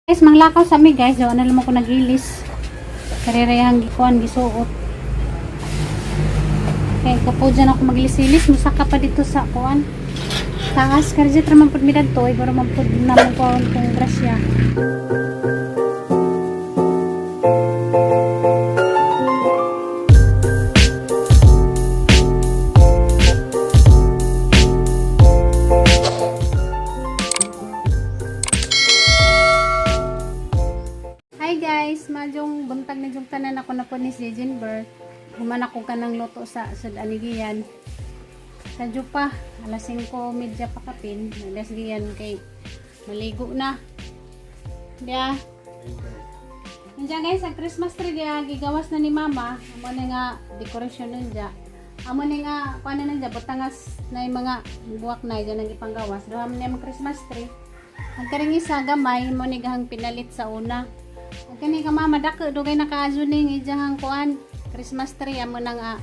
Guys, manglakaw sa mi guys. Daw na lang ko nagilis. Karirayang gikuan gisuot. Kaya kapo dyan ako magilis-ilis. Musaka pa dito sa kuan. Taas karjit raman pud midad to. Ibaro man pud namang kuan kong grasya. Majong buntag na jung tanan ako na po ni si Jenber. Human ako kanang luto sa Anigian. Sa Jupa, alas 5:30 pa kapin. Alas giyan kay maligo na. Dia. Nandiyan guys, ang Christmas tree dia gigawas na ni Mama. Amo na nga decoration nandiya. Amo na nga paano nandiya butangas na yung mga buwak na diyan ang ipanggawas. Do amo na yung Christmas tree. Ang karing isa gamay mo ni gahang pinalit sa una. Kani ka mama dako dugay nakaazuning ijahang kuan Christmas tree amo nang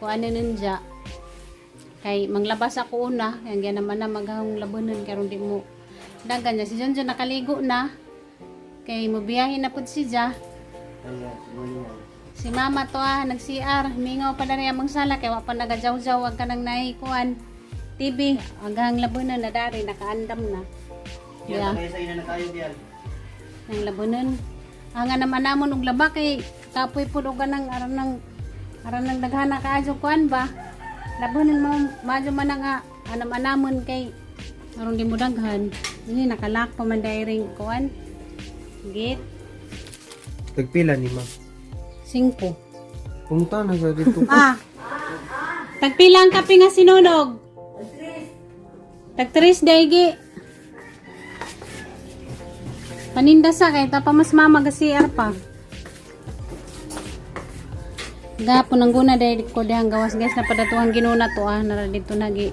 kuan ninja kay manglabas ako una yang gyan naman na maghang labunon karon di mo dagan niya si Jonjon nakaligo na kay mobiyahe na pud siya si mama to nag-CR mingaw pa dari among sala kay wa pa nagajaw-jaw ang kanang nahi kuan TV hanggang labunon na dari nakaandam na ya sa ina na kayo diyan nang labunon ang naman namon og laba kay kapoy pud og kanang aran nang daghana kaadyo kuan ba labunon mo madyo man nga anam-anamon kay aron di mo daghan ini nakalak pa man dairing kuan gate tagpila ni ma 5 punta na sa dito tagpila ang kape nga sinunog tag 3 daigi paninda sa kay tapa mas mama CR pa. Gapon ang guna dahil ko dihang gawas guys napadatuhan ginuna to nara dito nagi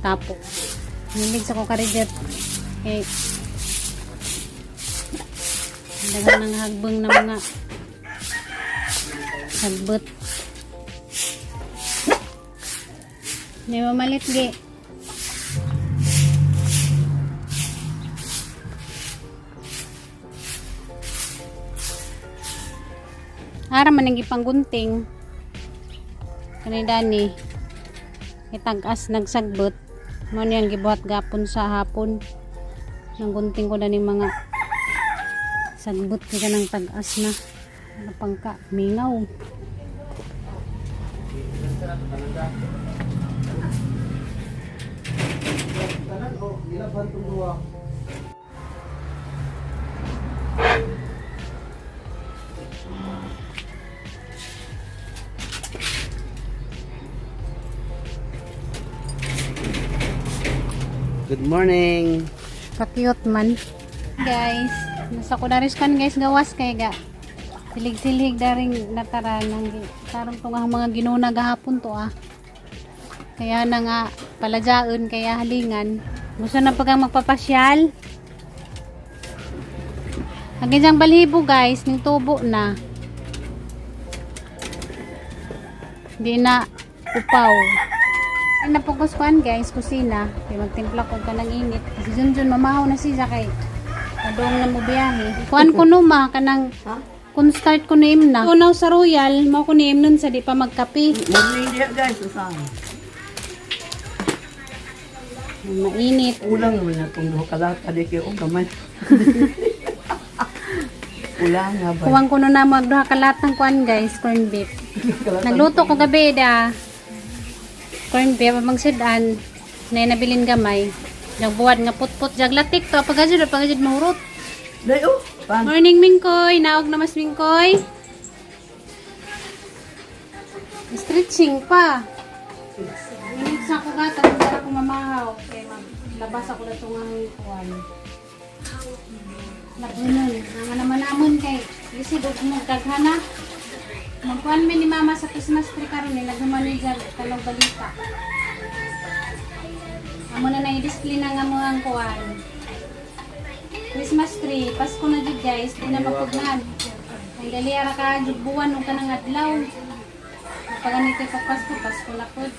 tapo. Nilig sa ko karijet. Eh dagan ng hagbeng na mga hagbot. Ni mamalit gi. Ara man ang ipanggunting kanidani itag-as nagsagbot mo niyang gibuhat gapon sa hapon nang gunting ko na ni mga sagbot kaya ng tag-as na napangka mingaw good morning ka-cute man guys nasa ko daris kan guys gawas kay ga silig-silig daring natara nang tarong tong mga ginuna gahapon to kaya na nga palajaon kaya halingan gusto na pag magpapasyal hanggang balhibo guys ning tubo na di na upaw ay napokus kuan guys kusina kay magtimpla ko kanang init kasi Junjun mamahaw na siya kay adong na mo biyahe kuan ko no ma kanang kun start ko niim na kunaw sa royal mao ko niim nun sa di pa magkape morning diha guys usang mainit ulang man na tong duha ka lata di kay og gamay ulang nga ba kuwang kuno na magduha ka latang kuan guys corn beef nagluto ko gabi da corn beef amang sidan na nabilin gamay nagbuwad nga putput jaglatik to pagajud mahurot dayo pan morning Mingkoy naog na mas Mingkoy stretching pa minit sa ko gata para ko mamahaw kay maglabas ako na itong ang kuwan labunon nga naman namon kay lisod og magdaghana magkuhan mi ni mama sa Christmas tree karon ni naghuman ni jag talong balita amo na i-display na nga mga kuwan Christmas tree Pasko na jud guys di na mapugnan ang gali ara ka jud buwan ug kanang adlaw paganito pa Pasko na pud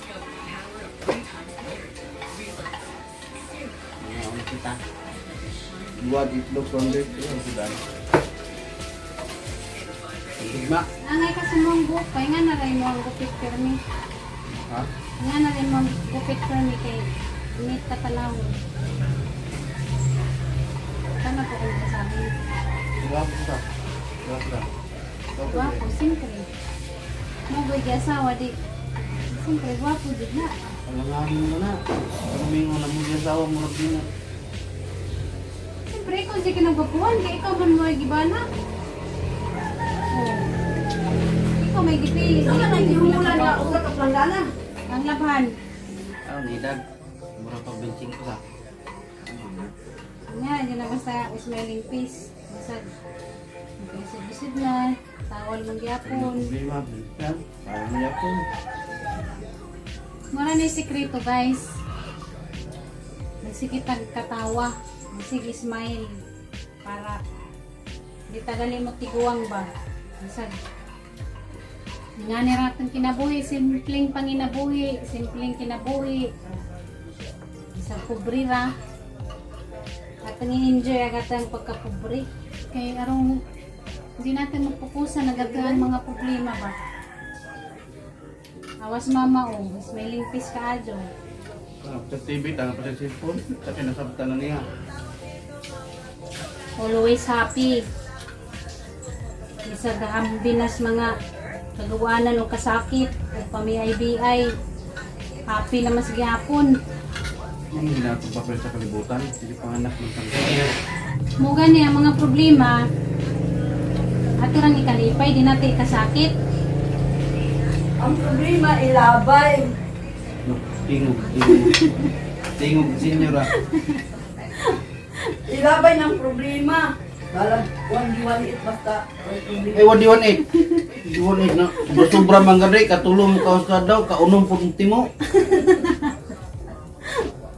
Buat itlog kondek itu sudah. Lima. Angay kasi mong gupay, nga na rin mo ang gupit permi. Hah? Nga na rin mo ang gupit permi kay init ka talawin. Sana po kung kasabi. Berapa sudah? Berapa? Guwapo, siyempre. Magoy di asawa di. Siyempre, guwapo di na. Alangan mo na. Kamingo na mo yung asawa mo na din. Siyempre, ikaw di ka nagwapuhan, kaya ikaw man mo ay gibana. Oh. Ikaw may gipili. Ito ka naghihulan na ugat o planggana. Ang labhan. Ah, nidag. Mura pa benching ko sa. Nga, dyan na basta smiling face. Basta, magkaisid-isid na. Tawal mong gyapon. Lima. Kan? Parang niya po. Mara na yung sekreto, guys. Sige katawa. Sige smile. Para di tagali mo tiguang ba. Masag. Nga ni ratang kinabuhi. Simpleng panginabuhi. Simpleng kinabuhi. Isang kubrira. At ang enjoy agad ang pagkakubri. Kaya arong hindi natin magpupusan nagagahan mga problema ba. Awas mama o, smiling face ka adyo. Sa TV, tangan pa sa cellphone. Tapi nasabtan na niya. Always happy. Isa gahambinas mga kagawanan o kasakit o pami-IBI. Happy na mas gyapon. Ang ginatong papel sa kalibutan. Hindi panganak ng tanggal. Muga niya mga problema. Atirang ikalipay, di natin kasakit. Ang problema ilabay. No, tingog, tingog. Tingog, senyora. Ilabay ng problema. Balag, wandi-wandi basta may problema. Eh, 118. 118 na. Sobra man gani, katulong kaos ka daw, kaunong po timo.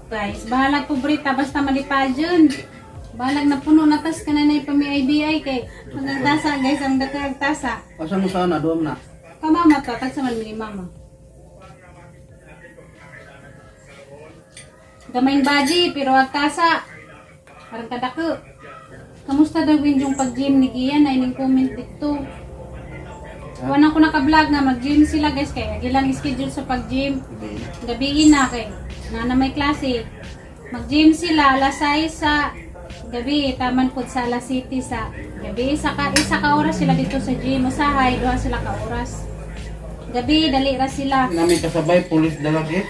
Guys, bahalag pobrita basta malipad yun. Bahalag na puno natas ka na na ipami-IBI kay hanggang tasa guys, ang dakag tasa. Asa mo sana, doon na. Kamama to, tagsa man ni mama. Gamayng baji, pero ang tasa. Parang kadako. Kamusta daw yung pag-gym ni Kian? Ay ning comment dito. Wanan ko naka-vlog nga mag-gym sila guys kay ilang schedule sa pag-gym. Gabiin na kay na may klase. Mag-gym sila alas 6 sa gabi, taman pud sa alas 7 sa gabi. Isa ka oras sila dito sa gym. Usahay, duha sila ka oras. Gabi, dali ra sila. Namin kasabay, pulis dalang eh.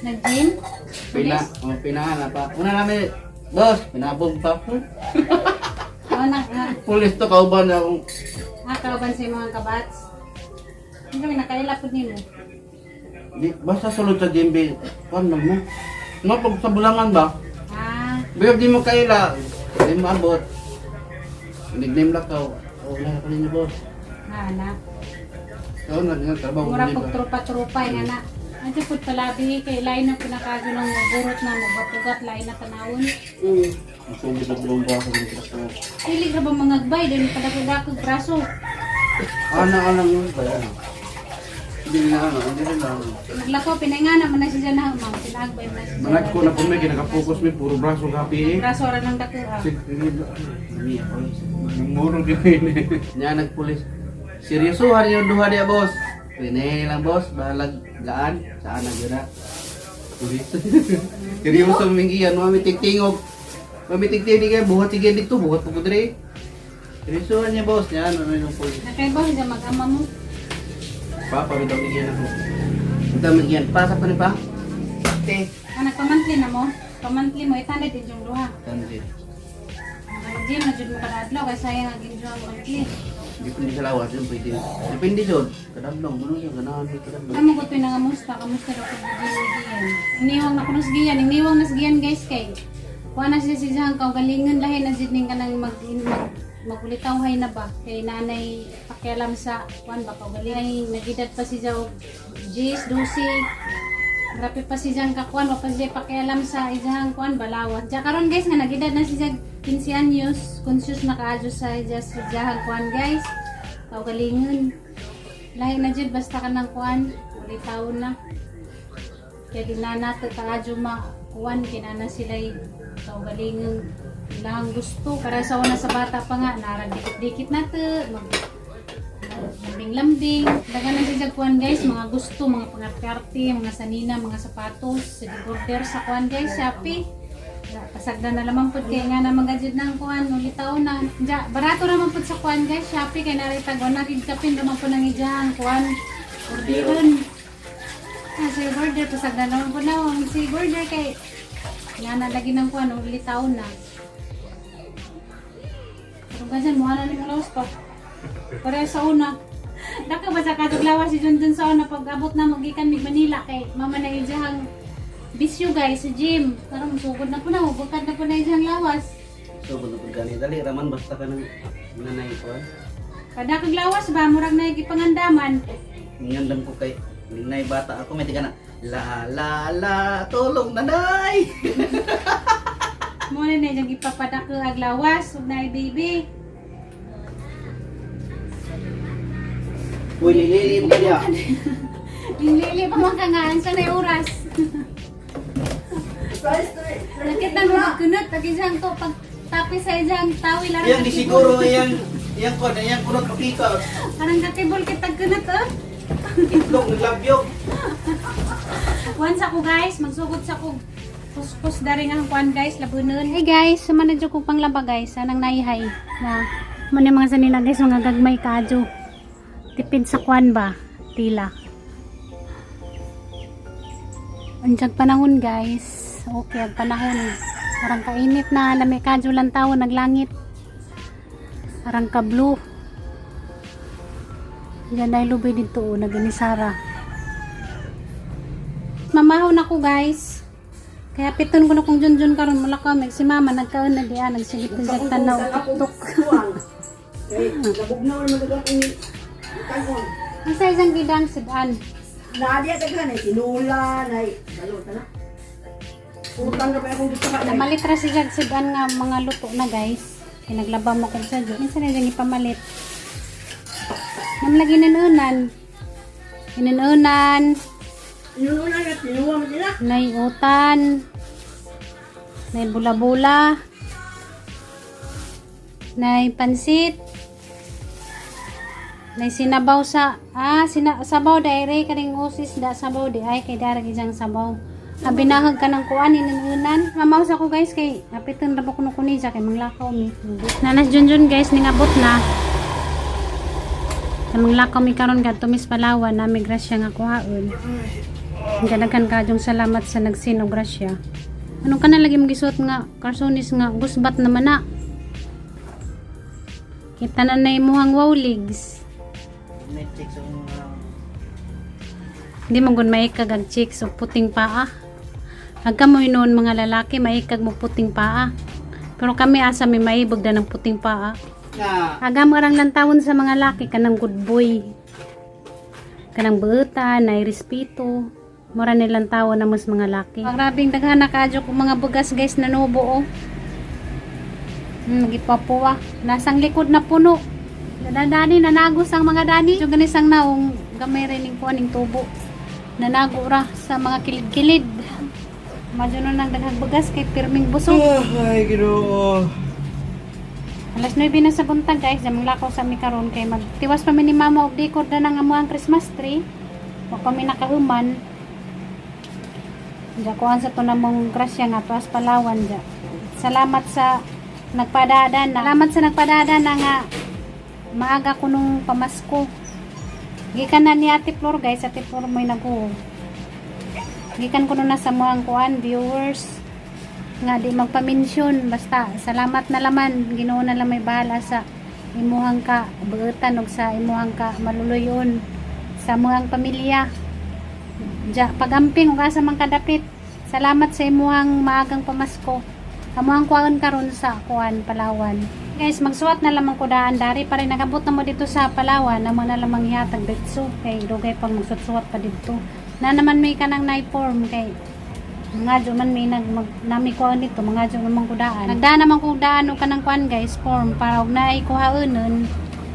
Nag-gym? Pinahan pa. Una namin, boss, pinabog pa po. Pulis to, kauban na akong. Kauban sa mga kabats. Hindi kami nakaila po nimo. Di, basta sulod sa gymbi, kung lang mo. Pag sa bulangan ba? Biyog di mo kaila, di mo abot. Nickname lang ka, wala ka ninyo boss. Na. Oo, nagtrabaho Mura pag trupa-trupa nga na. Ante pud palabi kay lain na pinakago ng burot na magbapugat lain na tanawon. Masubi sa bulong braso ng krasto. Dili ra ba mga gbay dili padagdag braso. Ana-anang yun ba yan? Hindi na hindi na. Naglako pinay naman na siya na ma'am pinagbay na siya. Manag ko na po may kinaka-focus may puro braso kapi eh. Braso ra nang dako. Murog yun eh. Niya nagpulis. Seryosohan yung duha niya boss. Pinay lang boss, balag gaan. Saan na yun na? Seryoso mingiyan, mami tingtingog. Mami tingtingog kayo, buhat sige dito, buhat po ko diri. Seryosohan niya boss, niya ano yung pulis. Nakay ba siya mag-ama mo? Papa, bitaw mingiyan ako. Bitaw mingiyan, pasap ka ni pa? Okay. Anak pamantli na mo. Pamantli mo itanid din yung duha. Tansin. Mag-gym na jud mo kada adlaw kay sayang ang ginjo ang monthly. Depende sa lawas yun, pwede. Depende yun. Kadamdong, gano'n siya, ganahan mo kadamdong. Amo ko toy nga kamusta daw pag giyan. Iniwang na kuno giyan, iniwang na giyan guys kay. Kuha na siya siyang kaugalingon lahi na jud ning kanang magulitaw hay na ba kay nanay pakialam sa kuan ba kaugalingon nagidad pa siya og 10, 12. Grabe pa siya kakuan wa pa siya pakialam sa ijang kuan balawan. Ja karon guys nga nagidad na siya 15 anyos, conscious na kaadyo sa ijang kuan guys. Kaugalingon. Lahi na jud basta ka nang kuan, ulitaw na. Kaya di na nato kaadyo ma kuan kinana sila So galing ilang gusto. Para sa una sa bata pa nga, naradikit-dikit na to. Lambing-lambing. Daga na siya kuan guys, mga gusto, mga pangarte-arte, mga sanina, mga sapatos. Sa order sa kuan guys, Shopee. Pasagda na naman po kaya nga na magajid ng kuan, ulitaw na. Barato naman po sa kuan guys, Shopee. Kaya naritagon na kigkapin naman po ng ijang kuan. Orderon. Si border, pasagda naman po na. Si border kay nga nalagi ng kuan, ulitaw na. Pero kasi mukha na ni Malawas pa. Pareha sa una. Daka ba sa katuglawas si Junjun sa una pag-abot na magikan mig Manila kay mama na ijahang bisyo guys sa gym. Karang sugod na po na, bukad na po na ijahang lawas. So, buto po gani. Dali, raman basta ka ng nanay ko. Kada kag lawas ba, murag na ikipangandaman. Ngandam ko kay nanay bata ako. May tika na, la, tulong nanay! Muna na ijang ipapadak ag lawas, huwag na baby. Uy, nililim ka niya. Lili pa makangaan sa na oras. Nakita mo magkunot, pag isang to, pag tapis sa isang tawil lang. Yang di siguro, yang kunot kapika. Parang katibol kitag kunot oh. Itlog, naglabyog. Once ako guys, magsugod sa kog kuskus daring ang kuan guys, labunon. Hey guys, sumanadyo kong panglaba guys, anang naihay na muna mga sanina guys, mga gagmay kadyo. Tipid sa kuan ba? Tila. Andiyan panahon guys. Okay, ang panahon. Parang kainit na, lamig kadyo lang tao, naglangit. Parang ka-blue. Diyan dahil lubay dito, nag-inisara. Mamahon ako guys. Kaya piton ko na kung Junjun karon mula kami. Si mama nagkaon na diyan, nagsigit ko sa tanaw. Tuktok. Kay nabugnaw naman dagat ni kanon. Nasa isang gidang sidan. Nadia daghan ay tinula nay balot na. Utang na pa akong gusto ka. Namalitra si Jag sidan nga mga luto na guys. Pinaglaba mo kung sa Diyo. Minsan na dyan ipamalit. Namlagi nanunan. Inununan. Inuna nga tinuwa mo sila. Nay utan. Nay bula-bula. Nay pansit. Nay sinabaw sa sabaw dai kaning usis da sabaw di ay kay dara gijang sabaw. Abinahag ka ng kuan inunan. Mamaus ako guys kay apiton ra ko kuni sa kay manglakaw mi. Nanas Junjun guys ning abot na. Sa manglakaw mi karon gadto mis Palawan na mi grasya nga kuhaon. Ganagan ka yung salamat sa nagsinog grasya. Anong ka na lagi magisuot nga karsonis nga gusbat naman na. Kita na na imuhang wawligs. Netflix ang Hindi mo gun maikag ang chicks o puting paa. Agka mo noon mga lalaki maikag mo puting paa. Pero kami asa may maibog na ng puting paa. nga. Aga mo arang lantawon sa mga laki kanang good boy. Kanang beeta, na respeto. Mura nilang tawon na mas mga laki. Magrabing daghan na kadyo kung mga bugas guys na nubo oh. Nagipapuwa. Nasang likod na puno. Dani nanagos ang mga dani. Soganisang naong gamay rin ng kuaning tubo. Nanago ra sa mga kilid-kilid. Madyo nun ang daghang bugas kay pirming busog. Ay, Ginoo. Alas 9 na sa buntag guys, damang lakaw sa mi karon kay magtiwas pa mi ni mama og decor na ng amuang Christmas tree. Wa pa mi nakahuman. Diya kuan sa to namong grasya nga tuas Palawan diya. Salamat sa nagpadaadan na. Salamat sa nagpadaadan na nga maaga ko nung pamasko. Gikan na ni Ate Flor guys, Ate Flor may nag-uog. Gikan ko na sa mga kuan viewers nga di magpa-mention basta salamat na laman Ginoo na lang may bahala sa imuhang ka buutan ug sa imuhang ka maluluyon sa muhang pamilya. Pagamping ug asa man kadapit. Salamat sa imuhang maagang pamasko. Amuhang kuan karon sa kuan Palawan. Guys, magsuot na lamang ko daan dari para nagabot na mo dito sa Palawan na mo na lamang ihatag dito kay dugay pang magsuot pa dito. Na naman may kanang na-form kay mga jo man may nami kuan dito mga jo naman ko daan. Nagdaan naman ko daan og kanang kuan guys form para og naay kuhaonon.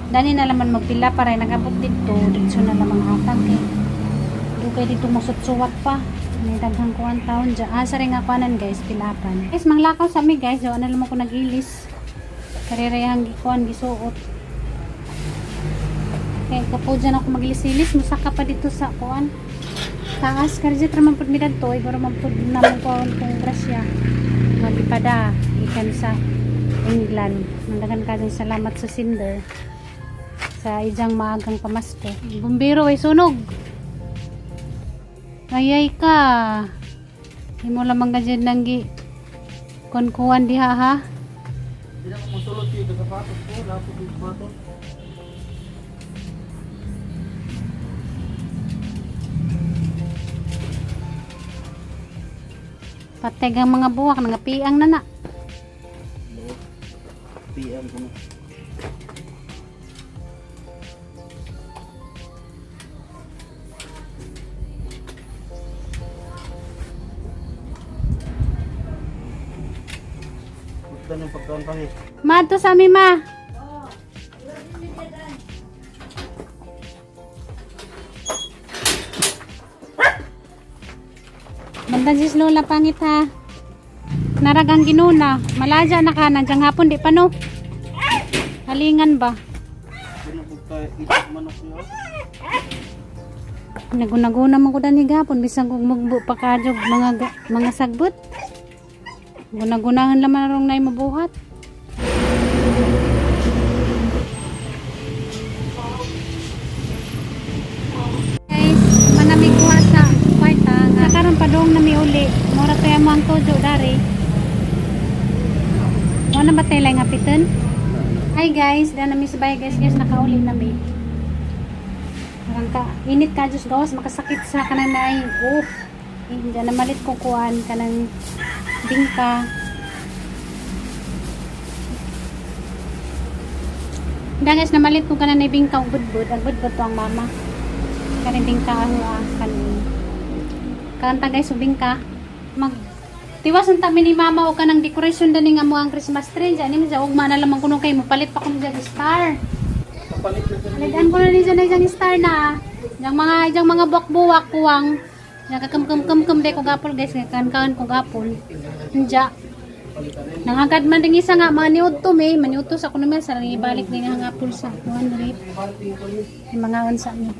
Dani na laman magpila para nagabot dito na lamang hatag kay dugay dito mo suot pa. May daghang kuan taon dyan. Sa rin nga kuanan guys, pilapan. Guys, manglakaw sa mi guys. Diyan na naman ko nag-ilis. Karirayang gikuan, gisuot. Kaya kapo dyan ako mag-ilis-ilis. Musaka pa dito sa kuan. Taas. Karjit raman po midad to. Ibaro man po naman kuan kong grasya. Magipada. Ikan sa England. Nandagan ka din salamat sa Cinder. Sa ijang maagang pamasko. Bumbiro ay sunog. Ayay ka. Hindi mo lamang ka dyan nang konkuhan diha ha. Hindi ako masulot yung sapatos ko. Lapot yung sapatos. Pateg ang mga buwak. Nangapiang na na. PM ko na. Gusto nyung pagkaon kami. Mato sa amin ma. Banda sis lola pangit ha. Naragang ginuna. Malaja na ka. Nandiyan hapon di pa no. Halingan ba? Ano pagka-isip manok nyo? Nagunaguna mo ko dani gapon. Bisang kong mugbo pa kadyog mga sagbot. Gunagunahan laman rong nay mabuhat. Guys, manamig kuha sa kwarta. Nakaroon pa doong nami uli. Mura to yung mga tojo dari. Wala ba tayo lang apitan? Hi guys, dahil nami sabay guys, nakauli nami. Parang ka, init ka Diyos gawas, makasakit sa kanan na ay, hindi na malit kukuhan ka ng bingka. Hindi guys, namalit ko ka na bingka ang budbud. Ang budbud to ang mama. Kanin bingka ang kanin. Kanta guys, bingka. Tiwas ang tabi ni mama o ka ng decoration dani nga mo ang Christmas tree. Diyan ni sa ugma na lamang kuno kay mo palit pa kuno dyan star. Kapalit na dyan. Palitan ko na din dyan star na. Yang mga buwak-buwak kuwang. Yang kakam-kam-kam de ko gapol guys. Kan-kan ko gapol. Diyan. Nangagad man din isa nga mga niud to may maniutos ako naman sa ibalik din nga hangapol sa 100. Yung mga unsa ni.